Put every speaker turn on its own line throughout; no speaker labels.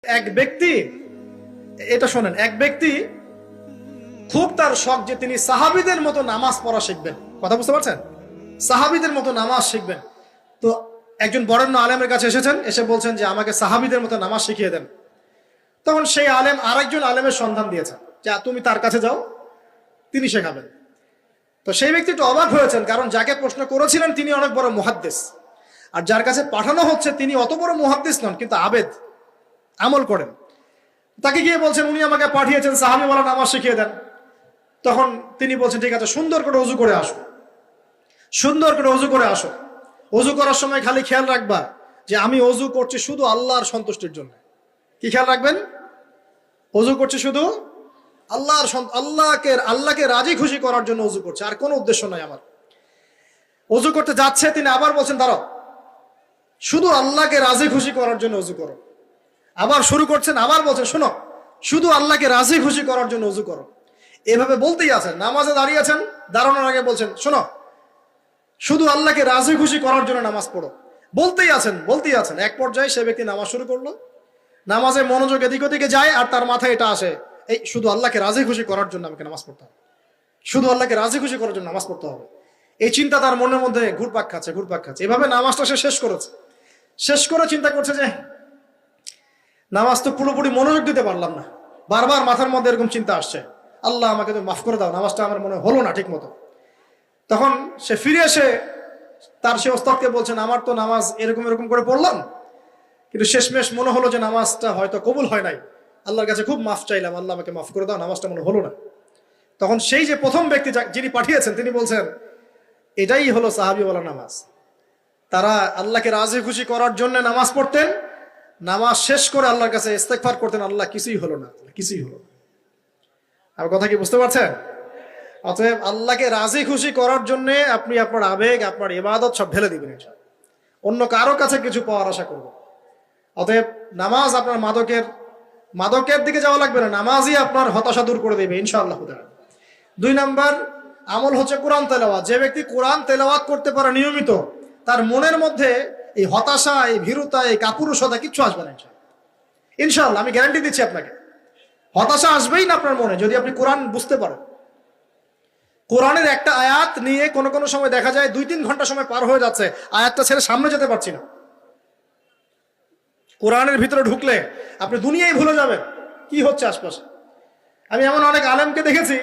এক ব্যক্তি, এটা শোনেন, এক ব্যক্তি খুব তার শখ যে তিনি সাহাবীদের মতো নামাজ পড়া শিখবেন। কথা বুঝতে পারছেন? সাহাবীদের মতো নামাজ শিখবেন। তো একজন বরেণ্য আলেমের কাছে এসেছেন, এসে বলছেন যে আমাকে সাহাবীদের মতো নামাজ শিখিয়ে দেন। তখন সেই আলেম আরেকজন আলেমের সন্ধান দিয়েছেন যে তুমি তার কাছে যাও, তিনি শেখাবেন। তো সেই ব্যক্তি একটু অবাক হয়েছেন, কারণ যাকে প্রশ্ন করেছিলেন তিনি অনেক বড় মুহাদ্দিস, আর যার কাছে পাঠানো হচ্ছে তিনি অত বড় মুহাদ্দিস নন, কিন্তু আবেদ, আমল করেন। তাকে গিয়ে বলছেন উনি আমাকে পাঠিয়েছেন সাহাবী বলা নামাজ শিখিয়ে দেন। তখন তিনি বলছেন ঠিক আছে, সুন্দর করে ওযু করে আসো, সুন্দর করে ওযু করে আসো। ওযু করার সময় খালি খেয়াল রাখবা যে আমি ওযু করছি শুধু আল্লাহর সন্তুষ্টির জন্য। কি খেয়াল রাখবেন? ওযু করছি শুধু আল্লাহকে রাজি খুশি করার জন্য ওযু করছে, আর কোনো উদ্দেশ্য নাই আমার। ওযু করতে যাচ্ছে, তিনি আবার বলছেন দাঁড়াও, শুধু আল্লাহকে রাজি খুশি করার জন্য ওযু করো। আবার শুরু করছেন, আবার বলছেন শোনো, শুধু আল্লাহকে রাজি খুশি করার জন্য ওযু করো। এভাবে বলতেই আছেন, নামাজে দাঁড়িয়ে আছেন, দাঁড়ানোর আগে বলছেন শোনো, শুধু আল্লাহকে রাজি খুশি করার জন্য নামাজ পড়ো। বলতেই আছেন। এক পর্যায়ে সে ব্যক্তি নামাজ শুরু করলো, নামাজে মনোযোগ এদিক ওদিকে যায়, আর তার মাথায় এটা আসে, এই শুধু আল্লাহকে রাজি খুশি করার জন্য আমাকে নামাজ পড়তে হবে, শুধু আল্লাহকে রাজি খুশি করার জন্য নামাজ পড়তে হবে। এই চিন্তা তার মনের মধ্যে ঘুরপাক খাচ্ছে। এভাবে নামাজটা সে শেষ করেছে। শেষ করে চিন্তা করছে যে নামাজ তো পুরোপুরি মনোযোগ দিতে পারলাম না, বারবার মাথার মধ্যে এরকম চিন্তা আসছে, আল্লাহ আমাকে তো মাফ করে দাও, নামাজটা আমার মনে হলো না ঠিক মতো। তখন সে ফিরে এসে তার সে ওস্তাদকে বলছেন আমার তো নামাজ এরকম করে পড়লাম, কিন্তু শেষমেশ মনে হলো যে নামাজটা হয়তো কবুল হয় নাই, আল্লাহর কাছে খুব মাফ চাইলাম, আল্লাহ আমাকে মাফ করে দাও, নামাজটা মনে হলো না। তখন সেই যে প্রথম ব্যক্তি যিনি পাঠিয়েছেন তিনি বলছেন এটাই হলো সাহাবী বলা নামাজ। তারা আল্লাহকে রাজি খুশি করার জন্য নামাজ পড়তেন, নামাজ শেষ করে আল্লাহর কাছে ইস্তেগফার করতেন, আল্লাহ কিছুই হলো না, কিছুই হলো না। আমার কথা কি বুঝতে পারছেন? অতএব আল্লাহকে রাজি খুশি করার জন্য আপনি আপনার আবেগ, আপনার ইবাদত সব ঢেলে দিবেন, অন্য কারো কাছে কিছু পাওয়ার আশা করবেন। অতএব নামাজ আপনার মাদকের দিকে যাওয়া লাগবে না, নামাজই আপনার হতাশা দূর করে দেবে ইনশাআল্লাহ। 2 নাম্বার আমল হচ্ছে কোরআন তেলাওয়াত। যে ব্যক্তি কোরআন তেলাওয়াত করতে পারে নিয়মিত, তার মনের মধ্যে এই হতাশা, এই ভীরুতা, এই কাপুরুষতা কিচ্ছু আসবে না ইনশাআল্লাহ। আমি গ্যারান্টি দিচ্ছি আপনাকে, হতাশা আসবেই না আপনার মনে যদি আপনি কোরআন বুঝতে পারেন। কোরআনের একটা আয়াত নিয়ে কোনো সময় দেখা যায় 2-3 ঘন্টা সময় পার হয়ে যাচ্ছে, আয়াতটা ছেড়ে সামনে যেতে পারছি না। কোরআনের ভিতরে ঢুকলে আপনি দুনিয়ায় ভুলে যাবেন কি হচ্ছে আশপাশে। আমি এমন অনেক আলেমকে দেখেছি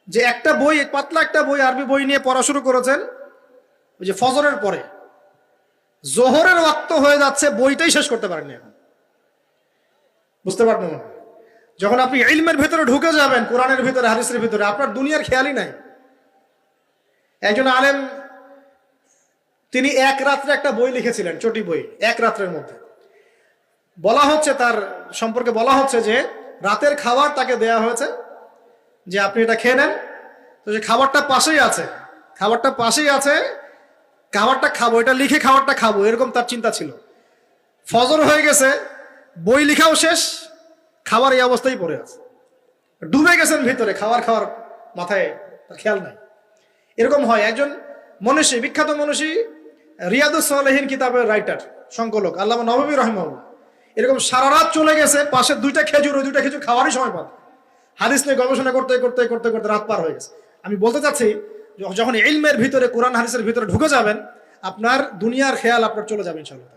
যে একটা বই, পাতলা একটা বই, আরবি বই নিয়ে পড়া শুরু করেছেন, ওই যে ফজরের পরে জোহরের ওয়াক্ত হয়ে যাচ্ছে, বইটাই শেষ করতে পারেননি এখন। বুঝতে পারবেন না, যখন আপনি ইলমের ভিতরে ঢুকে যাবেন, কোরআনের ভিতরে, হাদিসের ভিতরে, আপনার দুনিয়ার খেয়ালই নাই। একজন আলেম তিনি এক রাত্রে একটা বই লিখেছিলেন, চটি বই, এক রাত্রের মধ্যে। বলা হচ্ছে তার সম্পর্কে বলা হচ্ছে যে রাতের খাবার তাকে দেয়া হয়েছে যে আপনি এটা খেয়ে নেন। তো যে খাবারটা পাশেই আছে, খাবারটা খাবো, এটা লিখে খাবারটা খাবো, এরকম তার চিন্তা ছিল। ফজর হয়ে গেছে, বই লিখাও শেষ, খাবার এই অবস্থায় পড়ে আছে, ডুবে গেছেন ভিতরে, খাওয়ার মাথায় খেয়াল নাই। এরকম হয়। একজন মনীষী, বিখ্যাত মনীষী, রিয়াদুস সালেহীন কিতাবের রাইটার, সংকলক আল্লামা নববী রাহিমাহুল্লাহ, এরকম সারা রাত চলে গেছে, পাশে 2টা খেজুর, ওই 2টা খেজুর খাওয়ারই সময় পান, হাদিস নিয়ে গবেষণা করতে রাত পার হয়ে গেছে। আমি বলতে চাচ্ছি যখন ইলমের ভিতরে, কোরআন হাদিসের ভিতরে ঢুকে যাবেন, আপনার দুনিয়ার খেয়াল আপনার চলে যাবে ইনশাআল্লাহ।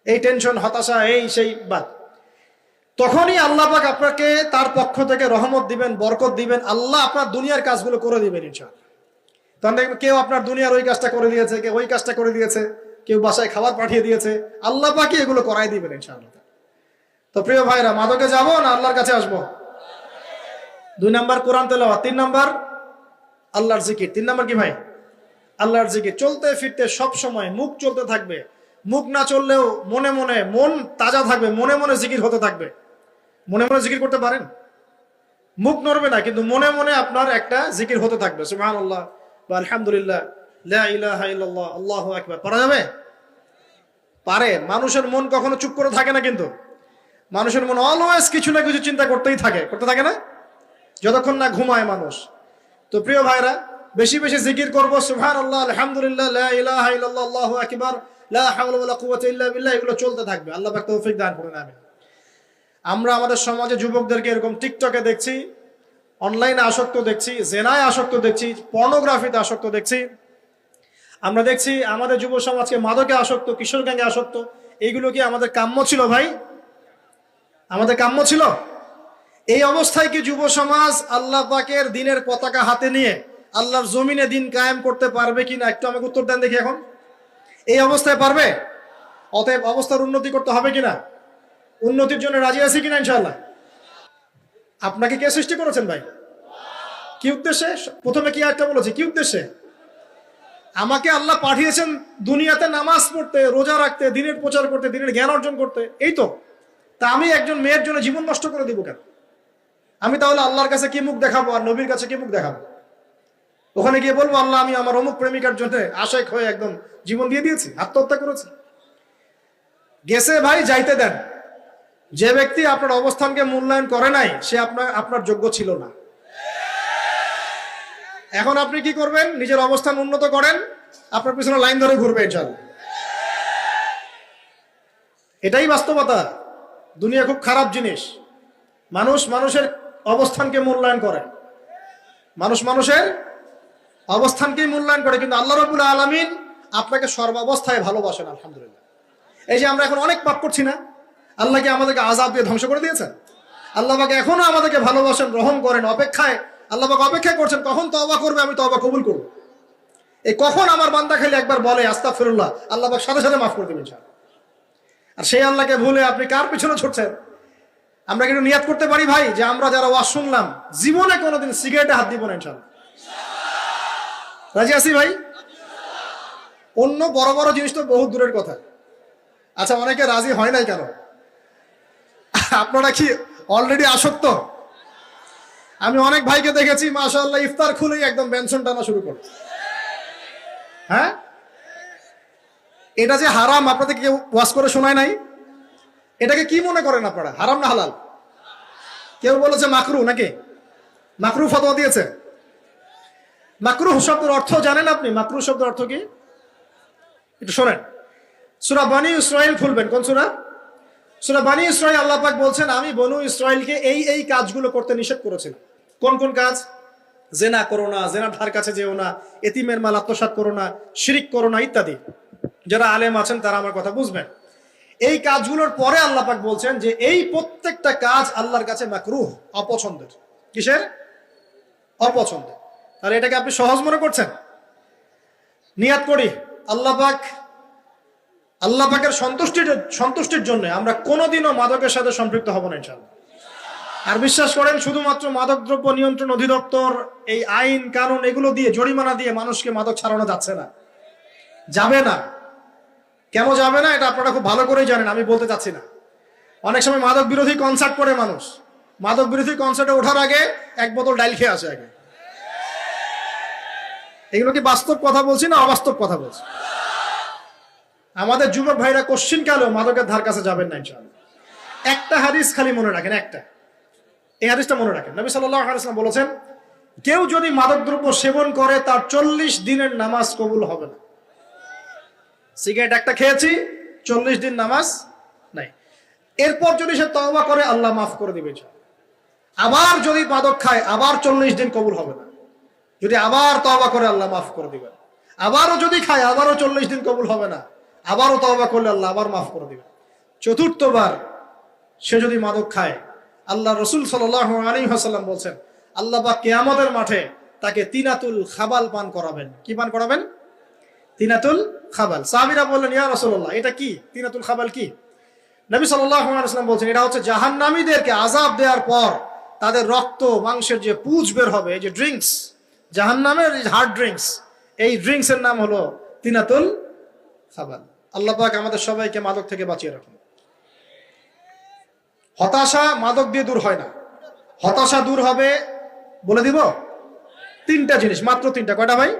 এই টেনশন, হতাশা, এই সেই বাদ, তখনই আল্লাহ পাক আপনাকে তার পক্ষ থেকে রহমত দিবেন, বরকত দিবেন, আল্লাহ আপনার দুনিয়ার কাজগুলো করে দিবেন ইনশাআল্লাহ। তখন দেখবেন কেউ আপনার দুনিয়ার ওই কাজটা করে দিয়েছে, কেউ ওই কাজটা করে দিয়েছে, কেউ বাসায় খাবার পাঠিয়ে দিয়েছে, আল্লাহ পাকই এগুলো করাই দিবেন ইনশাআল্লাহ। তো প্রিয় ভাইরা, মাদকে যাবো না আল্লাহর কাছে আসবো? 2 নাম্বার কোরআন তেলাওয়াত, 3 নাম্বার আল্লাহর জিকির। 3 নাম্বার কি ভাই? আল্লাহর জিকির। চলতে ফিরতে সব সময় মুখ চলতে থাকবে, মুখ না চললেও মনে মনে মন তাজা থাকবে, মনে মনে জিকির হতে থাকবে। মনে মনে জিকির করতে পারেন? মুখ নড়বে না, কিন্তু মনে মনে আপনার একটা জিকির হতে থাকবে, সুবহানাল্লাহ বা আলহামদুলিল্লাহ, লা ইলাহা ইল্লাল্লাহ, আল্লাহু আকবার। পারা যাবে? পারে। মানুষের মন কখনো চুপ করে থাকে না, কিন্তু মানুষের মন অলওয়েজ কিছু না কিছু চিন্তা করতে থাকে না, যতক্ষণ না ঘুমায় মানুষ। তো প্রিয় ভাইরা, বেশি বেশি জিকির করব, সুবহানাল্লাহ, আলহামদুলিল্লাহ, লা ইলাহা ইল্লাল্লাহ, আল্লাহু আকবার, লা হাওলা ওয়ালা কুওয়াতা ইল্লা বিল্লাহ, এগুলো চলতে থাকবে। আল্লাহ পাক তৌফিক দান করুন, আমিন। আমরা আমাদের সমাজে যুবকদেরকে এরকম টিকটকে দেখছি, অনলাইনে আসক্ত দেখছি, জেনায় আসক্ত দেখছি, পর্নোগ্রাফিতে আসক্ত দেখছি। আমরা দেখছি আমাদের যুব সমাজকে মাদকে আসক্ত, কিশোর গ্যাংয়ে আসক্ত। এইগুলো কি আমাদের কাম্য ছিল ভাই? আমাদের কাম্য ছিল? এই অবস্থায় কি যুব সমাজ আল্লাহ পাকের দিনের পতাকা হাতে নিয়ে আল্লাহর জমিনে দিন কায়েম করতে পারবে কিনা একটু আমাকে উত্তর দেন দেখি। এখন এই অবস্থায় পারবে? অতএব অবস্থার উন্নতি করতে হবে কিনা? উন্নতির জন্য রাজি আছি কিনা ইনশাআল্লাহ? আপনাকে কে সৃষ্টি করেছেন ভাই? কি উদ্দেশ্যে? প্রথমে কি একটা বলেছি, কি উদ্দেশ্যে? আমাকে আল্লাহ পাঠিয়েছেন দুনিয়াতে নামাজ পড়তে, রোজা রাখতে, দিনের প্রচার করতে, দিনের জ্ঞান অর্জন করতে, এই তো। তা আমি একজন মেয়ের জন্য জীবন নষ্ট করে দিব কেন? আমি তাহলে আল্লাহর কাছে কি মুখ দেখাবো আর নবীর কাছে কি মুখ দেখাবো? ওখানে গিয়ে বলবো আল্লাহ আমি আমার অমুক প্রেমিকার জন্য আশেক হয়ে একদম জীবন দিয়ে দিয়েছি, আত্মহত্যা করেছি? গেছে ভাই, যাইতে দেন। যে ব্যক্তি আপনার অবস্থানকে মূল্যায়ন করে নাই সে আপনার যোগ্য ছিল না। এখন আপনি কি করবেন? নিজের অবস্থান উন্নত করেন, আপনার পিছনে লাইন ধরে ঘুরবে ইনশাআল্লাহ। এটাই বাস্তবতা। দুনিয়া খুব খারাপ জিনিস। মানুষ মানুষের অবস্থানকে মূল্যায়ন করে, মানুষ মানুষের অবস্থানকেই মূল্যায়ন করে, কিন্তু আল্লাহ রাব্বুল আলামিন আপনাকে সর্বাবস্থায় ভালোবাসেন। আলহামদুলিল্লাহ। এই যে আমরা এখন অনেক পাপ করছি না, আল্লাহ কি আমাদেরকে আযাব দিয়ে ধ্বংস করে দিয়েছেন? আল্লাহ পাক এখনো আমাদেরকে ভালোবাসেন, রহম করেন, অপেক্ষায় আল্লাহ পাক অপেক্ষা করছেন কখন তওবা করবে, আমি তওবা কবুল করব। এই কখন আমার বান্দা খালি একবার বলে আস্তাগফিরুল্লাহ, আল্লাহ পাক সাথে সাথে মাফ করে দেবেন ইনশাআল্লাহ। আর সেই আল্লাহকে ভুলে আপনি কার পিছনে ছুটছেন? আমরা কিন্তু নিয়াত করতে পারি ভাই যে আমরা যারা ওয়াজ শুনলাম জীবনে কোনোদিন সিগারেটে হাত দিব না ইনশাআল্লাহ। রাজি আছি ভাই? অন্য বড় বড় জিনিস তো বহু দূরের কথা। আচ্ছা, অনেকে রাজি হয় নাই কেন? আপনারা কি অলরেডি আসক্ত? আমি অনেক ভাইকে দেখেছি মাশাআল্লাহ ইফতার খুলেই একদম বেনসন টানা শুরু করে। হ্যাঁ, এটা যে হারাম আপনাদের কেউ ওয়াজ করে শোনায় নাই? এটাকে কি মনে করেন আপনারা, হারাম না হালাল? কেউ বলেছে মাকরু, নাকি মাকরু ফতোয়া দিয়েছে? মাকরু শব্দের অর্থ জানেন আপনি? মাকরু শব্দের অর্থ কি একটু শোনেন। সূরা বনী ইসরাইল খুলবেন। কোন সূরা? সূরা বনী ইসরাইল। আল্লাহ পাক বলছেন আমি বনু ইসরাইলকে এই কাজগুলো করতে নিষেধ করেছিলাম। কোন কোন কাজ? জেনা করো না, জেনার ধার কাছে যেও না, এতিমের মাল আত্মসাৎ করো না, শিরিক করো না, ইত্যাদি। যারা আলেম আছেন তারা আমার কথা বুঝবেন। এই কাজগুলোর পরে আল্লাহ পাক বলছেন যে এই প্রত্যেকটা কাজ আল্লাহর কাছে মাকরুহ, অপছন্দের। কিসের? অপছন্দের। তাহলে এটাকে আপনি সহজ মনে করছেন? নিয়াত করি আল্লাহ পাকের সন্তুষ্টির জন্য আমরা কোনোদিনও মাদকের সাথে সম্পৃক্ত হব না ইনশাআল্লাহ। আর বিশ্বাস করেন, শুধুমাত্র মাদকদ্রব্য নিয়ন্ত্রণ অধিদপ্তর এই আইন কানুন এগুলো দিয়ে, জরিমানা দিয়ে মানুষকে মাদক ছাড়ানো যাচ্ছে না, যাবে না। কেন যাবে না এটা আপনারা খুব ভালো করেই জানেন, আমি বলতে চাচ্ছি না। অনেক সময় মাদক বিরোধী কনসার্ট করে মানুষ, মাদক বিরোধী কনসার্টে ওঠার আগে এক বোতল ডাইল খেয়ে আসে আগে। এগুলো কি বাস্তব কথা বলছি না অবাস্তব কথা বলছি? আমাদের যুবক ভাইরা কোশ্চিন কালেও মাদকের ধার কাছে যাবেন না ইনশাআল্লাহ। একটা হাদিস খালি মনে রাখেন, একটা, এই হাদিসটা মনে রাখেন। নবী সাল্লাল্লাহু আলাইহি ওয়াসাল্লাম বলেছেন কেউ যদি মাদকদ্রব্য সেবন করে তার 40 দিনের নামাজ কবুল হবে না। সিগারেট একটা খেয়েছি, 40 দিন নামাজ নাই। এরপর যদি সে তওবা করে আল্লাহ মাফ করে দিবে ইনশাআল্লাহ। আবার যদি মাদক খায় আবার 40 দিন কবুল হবে না। যদি আবার তওবা করে আল্লাহ মাফ করে দিবেন। আবারও যদি খায় আবারও 40 দিন কবুল হবে না। আবারও তওবা করলে আল্লাহ আবার মাফ করে দিবেন। চতুর্থবার সে যদি মাদক খায়, আল্লাহ রাসূল সাল্লাল্লাহু আলাইহি ওয়াসাল্লাম বলছেন আল্লাহ পাক কিয়ামতের মাঠে তাকে তিনাতুল খাবাল পান করাবেন। কি পান করাবেন? তিনাতুল খাবাল। সাহাবীরা বললেন ইয়া রাসূলুল্লাহ এটা কি? তিনাতুল খাবাল কি? নবী সাল্লাল্লাহু আলাইহি ওয়াসাল্লাম বলছেন এটা হচ্ছে জাহান্নামীদেরকে আযাব দেওয়ার পর তাদের রক্ত মাংসের যে পুঁজ বের হবে, এই যে ড্রিঙ্কস, জাহান্নামের হার্ড ড্রিঙ্কস, এই ড্রিঙ্কস এর নাম হলো তিনাতুল খাবাল। আল্লাহ পাক আমাদের সবাইকে মাদক থেকে বাঁচিয়ে রাখুন। হতাশা মাদক দিয়ে দূর হয় না। হতাশা দূর হবে, বলে দিব, 3টা জিনিস, মাত্র 3টা। কয়টা ভাই?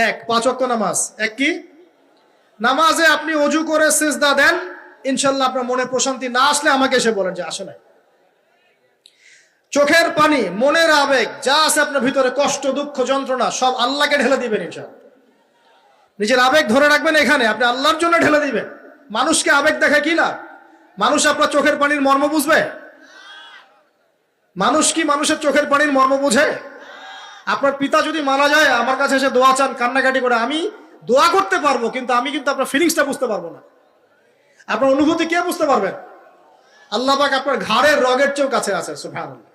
1, 5 ওয়াক্ত নামাজ। এক কি? নামাজে আপনি ওযু করে সিজদা দেন, ইনশাআল্লাহ আপনার মনে প্রশান্তি না আসলে আমাকে এসে বলেন যে আসে নাই। চোখের পানি, মনের আবেগ যা আছে আপনার ভিতরে, কষ্ট, দুঃখ, যন্ত্রণা সব আল্লাহকে ঢেলে দিবেন ইনশাআল্লাহ। নিজের আবেগ ধরে রাখবেন এখানে, আপনি আল্লাহর জন্য ঢেলে দিবেন। মানুষকে আবেগ দেখে কি লাভ? মানুষ আপনার চোখের পানির মর্ম বুঝবে? মানুষ কি মানুষের চোখের পানির মর্ম বুঝে? আপনার পিতা যদি মারা যায়, আমার কাছে এসে দোয়া চান, কান্নাকাটি করে, আমি দোয়া করতে পারবো, কিন্তু আমি কিন্তু আপনার ফিলিংসটা বুঝতে পারবো না। আপনার অনুভূতি কে বুঝতে পারবেন? আল্লাহ পাক আপনার ঘাড়ের রগের চেয়েও কাছে আছে। সুবহানাল্লাহ।